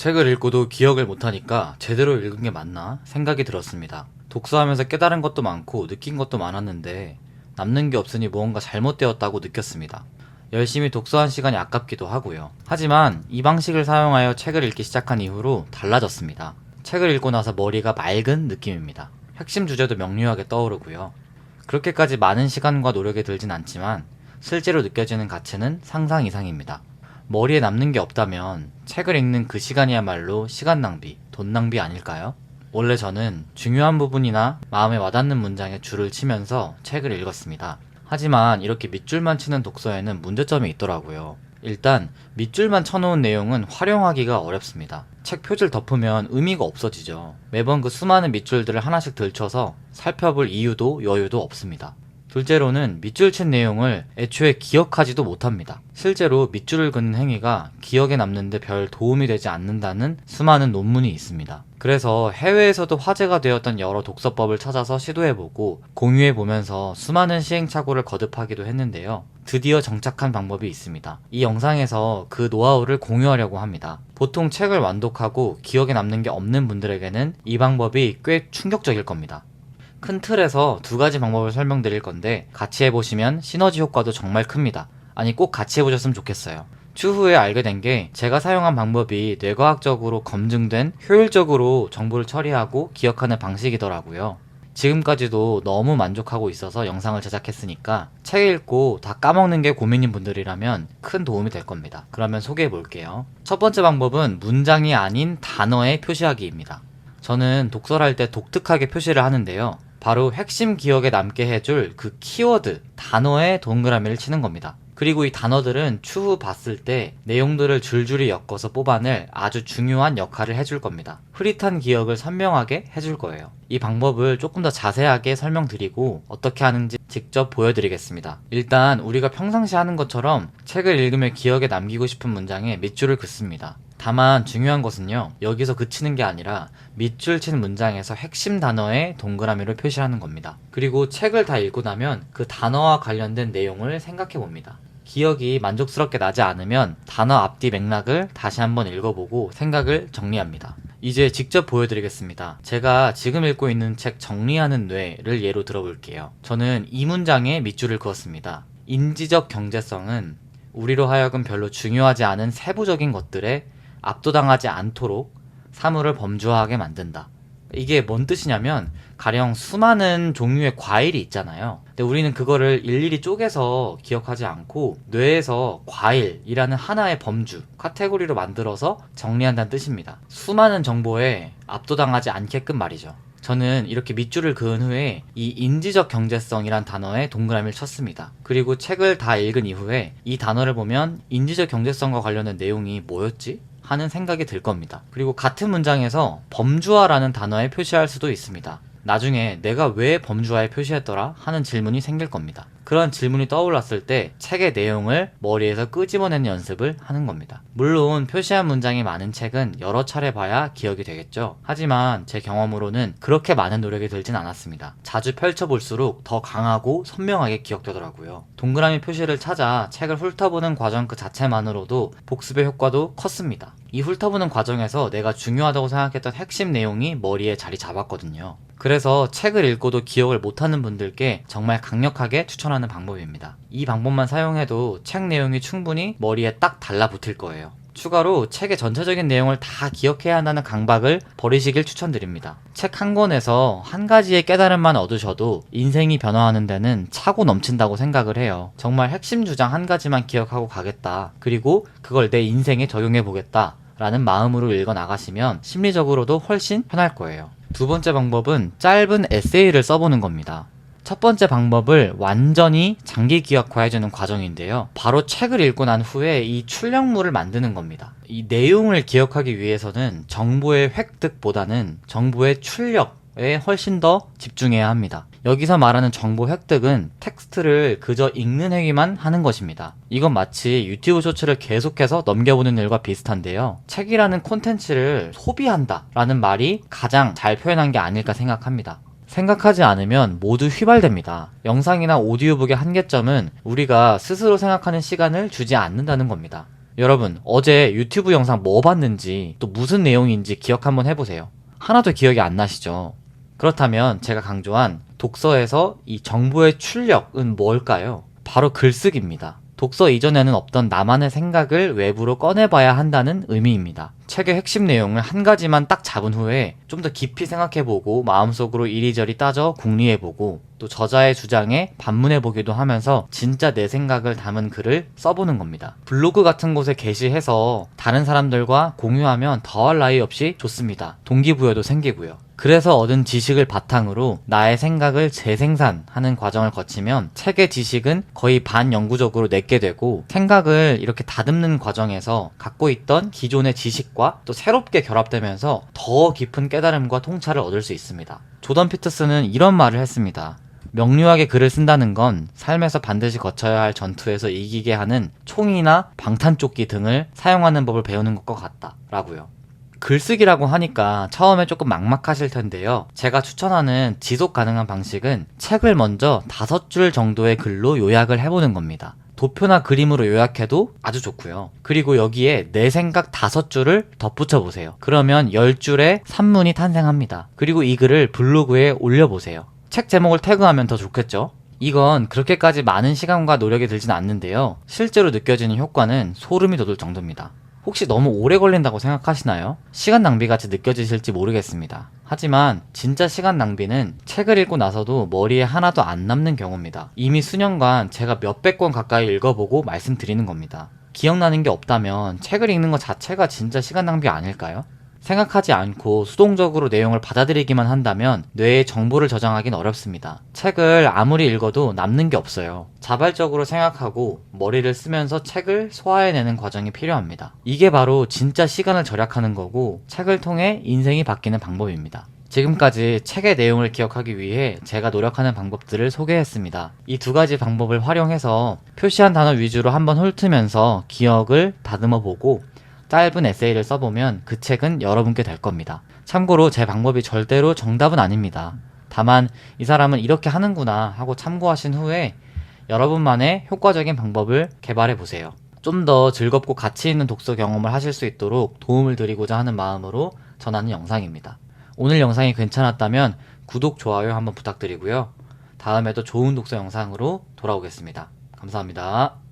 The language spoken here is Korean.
책을 읽고도 기억을 못하니까 제대로 읽은 게 맞나 생각이 들었습니다. 독서하면서 깨달은 것도 많고 느낀 것도 많았는데 남는 게 없으니 무언가 잘못되었다고 느꼈습니다. 열심히 독서한 시간이 아깝기도 하고요. 하지만 이 방식을 사용하여 책을 읽기 시작한 이후로 달라졌습니다. 책을 읽고 나서 머리가 맑은 느낌입니다. 핵심 주제도 명료하게 떠오르고요. 그렇게까지 많은 시간과 노력이 들진 않지만 실제로 느껴지는 가치는 상상 이상입니다. 머리에 남는 게 없다면 책을 읽는 그 시간이야말로 시간 낭비, 돈 낭비 아닐까요? 원래 저는 중요한 부분이나 마음에 와닿는 문장에 줄을 치면서 책을 읽었습니다. 하지만 이렇게 밑줄만 치는 독서에는 문제점이 있더라고요. 일단 밑줄만 쳐놓은 내용은 활용하기가 어렵습니다. 책 표지를 덮으면 의미가 없어지죠. 매번 그 수많은 밑줄들을 하나씩 들춰서 살펴볼 이유도 여유도 없습니다. 둘째로는 밑줄 친 내용을 애초에 기억하지도 못합니다. 실제로 밑줄을 긋는 행위가 기억에 남는데 별 도움이 되지 않는다는 수많은 논문이 있습니다. 그래서 해외에서도 화제가 되었던 여러 독서법을 찾아서 시도해보고 공유해보면서 수많은 시행착오를 거듭하기도 했는데요. 드디어 정착한 방법이 있습니다. 이 영상에서 그 노하우를 공유하려고 합니다. 보통 책을 완독하고 기억에 남는 게 없는 분들에게는 이 방법이 꽤 충격적일 겁니다. 큰 틀에서 두 가지 방법을 설명드릴 건데 같이 해보시면 시너지 효과도 정말 큽니다. 아니 꼭 같이 해보셨으면 좋겠어요. 추후에 알게 된 게 제가 사용한 방법이 뇌과학적으로 검증된 효율적으로 정보를 처리하고 기억하는 방식이더라고요. 지금까지도 너무 만족하고 있어서 영상을 제작했으니까 책 읽고 다 까먹는 게 고민인 분들이라면 큰 도움이 될 겁니다. 그러면 소개해 볼게요. 첫 번째 방법은 문장이 아닌 단어의 표시하기입니다. 저는 독서를 할 때 독특하게 표시를 하는데요. 바로 핵심 기억에 남게 해줄 그 키워드, 단어에 동그라미를 치는 겁니다. 그리고 이 단어들은 추후 봤을 때 내용들을 줄줄이 엮어서 뽑아낼 아주 중요한 역할을 해줄 겁니다. 흐릿한 기억을 선명하게 해줄 거예요. 이 방법을 조금 더 자세하게 설명드리고 어떻게 하는지 직접 보여드리겠습니다. 일단 우리가 평상시 하는 것처럼 책을 읽으며 기억에 남기고 싶은 문장에 밑줄을 긋습니다. 다만 중요한 것은요, 여기서 그치는 게 아니라 밑줄 친 문장에서 핵심 단어에 동그라미를 표시하는 겁니다. 그리고 책을 다 읽고 나면 그 단어와 관련된 내용을 생각해 봅니다. 기억이 만족스럽게 나지 않으면 단어 앞뒤 맥락을 다시 한번 읽어보고 생각을 정리합니다. 이제 직접 보여드리겠습니다. 제가 지금 읽고 있는 책 정리하는 뇌를 예로 들어볼게요. 저는 이 문장에 밑줄을 그었습니다. 인지적 경제성은 우리로 하여금 별로 중요하지 않은 세부적인 것들에 압도당하지 않도록 사물을 범주화하게 만든다. 이게 뭔 뜻이냐면 가령 수많은 종류의 과일이 있잖아요. 근데 우리는 그거를 일일이 쪼개서 기억하지 않고 뇌에서 과일이라는 하나의 범주, 카테고리로 만들어서 정리한다는 뜻입니다. 수많은 정보에 압도당하지 않게끔 말이죠. 저는 이렇게 밑줄을 그은 후에 이 인지적 경제성이란 단어에 동그라미를 쳤습니다. 그리고 책을 다 읽은 이후에 이 단어를 보면 인지적 경제성과 관련된 내용이 뭐였지? 하는 생각이 들 겁니다. 그리고 같은 문장에서 범주화라는 단어에 표시할 수도 있습니다. 나중에 내가 왜 범주화에 표시했더라? 하는 질문이 생길 겁니다. 그런 질문이 떠올랐을 때 책의 내용을 머리에서 끄집어내는 연습을 하는 겁니다. 물론 표시한 문장이 많은 책은 여러 차례 봐야 기억이 되겠죠. 하지만 제 경험으로는 그렇게 많은 노력이 들진 않았습니다. 자주 펼쳐볼수록 더 강하고 선명하게 기억되더라고요. 동그라미 표시를 찾아 책을 훑어보는 과정 그 자체만으로도 복습의 효과도 컸습니다. 이 훑어보는 과정에서 내가 중요하다고 생각했던 핵심 내용이 머리에 자리 잡았거든요. 그래서 책을 읽고도 기억을 못하는 분들께 정말 강력하게 추천하는 방법입니다. 이 방법만 사용해도 책 내용이 충분히 머리에 딱 달라붙을 거예요. 추가로 책의 전체적인 내용을 다 기억해야 한다는 강박을 버리시길 추천드립니다. 책 한 권에서 한 가지의 깨달음만 얻으셔도 인생이 변화하는 데는 차고 넘친다고 생각을 해요. 정말 핵심 주장 한 가지만 기억하고 가겠다. 그리고 그걸 내 인생에 적용해 보겠다. 라는 마음으로 읽어 나가시면 심리적으로도 훨씬 편할 거예요. 두 번째 방법은 짧은 에세이를 써보는 겁니다. 첫 번째 방법을 완전히 장기 기억화해주는 과정인데요. 바로 책을 읽고 난 후에 이 출력물을 만드는 겁니다. 이 내용을 기억하기 위해서는 정보의 획득보다는 정보의 출력에 훨씬 더 집중해야 합니다. 여기서 말하는 정보 획득은 텍스트를 그저 읽는 행위만 하는 것입니다. 이건 마치 유튜브 쇼츠를 계속해서 넘겨보는 일과 비슷한데요. 책이라는 콘텐츠를 소비한다 라는 말이 가장 잘 표현한 게 아닐까 생각합니다. 생각하지 않으면 모두 휘발됩니다. 영상이나 오디오북의 한계점은 우리가 스스로 생각하는 시간을 주지 않는다는 겁니다. 여러분, 어제 유튜브 영상 뭐 봤는지 또 무슨 내용인지 기억 한번 해보세요. 하나도 기억이 안 나시죠? 그렇다면 제가 강조한 독서에서 이 정보의 출력은 뭘까요? 바로 글쓰기입니다. 독서 이전에는 없던 나만의 생각을 외부로 꺼내봐야 한다는 의미입니다. 책의 핵심 내용을 한 가지만 딱 잡은 후에 좀 더 깊이 생각해보고 마음속으로 이리저리 따져 궁리해보고 또 저자의 주장에 반문해보기도 하면서 진짜 내 생각을 담은 글을 써보는 겁니다. 블로그 같은 곳에 게시해서 다른 사람들과 공유하면 더할 나위 없이 좋습니다. 동기부여도 생기고요. 그래서 얻은 지식을 바탕으로 나의 생각을 재생산하는 과정을 거치면 책의 지식은 거의 반영구적으로 내게 되고, 생각을 이렇게 다듬는 과정에서 갖고 있던 기존의 지식과 또 새롭게 결합되면서 더 깊은 깨달음과 통찰을 얻을 수 있습니다. 조던 피터슨은 이런 말을 했습니다. 명료하게 글을 쓴다는 건 삶에서 반드시 거쳐야 할 전투에서 이기게 하는 총이나 방탄조끼 등을 사용하는 법을 배우는 것과 같다 라고요. 글쓰기라고 하니까 처음에 조금 막막하실 텐데요. 제가 추천하는 지속 가능한 방식은 책을 먼저 5줄 정도의 글로 요약을 해보는 겁니다. 도표나 그림으로 요약해도 아주 좋고요. 그리고 여기에 내 생각 5줄을 덧붙여 보세요. 그러면 10줄의 산문이 탄생합니다. 그리고 이 글을 블로그에 올려보세요. 책 제목을 태그하면 더 좋겠죠? 이건 그렇게까지 많은 시간과 노력이 들진 않는데요. 실제로 느껴지는 효과는 소름이 돋을 정도입니다. 혹시 너무 오래 걸린다고 생각하시나요? 시간 낭비같이 느껴지실지 모르겠습니다. 하지만 진짜 시간 낭비는 책을 읽고 나서도 머리에 하나도 안 남는 경우입니다. 이미 수년간 제가 몇백 권 가까이 읽어보고 말씀드리는 겁니다. 기억나는 게 없다면 책을 읽는 것 자체가 진짜 시간 낭비 아닐까요? 생각하지 않고 수동적으로 내용을 받아들이기만 한다면 뇌에 정보를 저장하긴 어렵습니다. 책을 아무리 읽어도 남는 게 없어요. 자발적으로 생각하고 머리를 쓰면서 책을 소화해내는 과정이 필요합니다. 이게 바로 진짜 시간을 절약하는 거고, 책을 통해 인생이 바뀌는 방법입니다. 지금까지 책의 내용을 기억하기 위해 제가 노력하는 방법들을 소개했습니다. 이 2가지 방법을 활용해서 표시한 단어 위주로 한번 훑으면서 기억을 다듬어 보고 짧은 에세이를 써보면 그 책은 여러분께 될 겁니다. 참고로 제 방법이 절대로 정답은 아닙니다. 다만 이 사람은 이렇게 하는구나 하고 참고하신 후에 여러분만의 효과적인 방법을 개발해보세요. 좀 더 즐겁고 가치 있는 독서 경험을 하실 수 있도록 도움을 드리고자 하는 마음으로 전하는 영상입니다. 오늘 영상이 괜찮았다면 구독, 좋아요 한번 부탁드리고요. 다음에도 좋은 독서 영상으로 돌아오겠습니다. 감사합니다.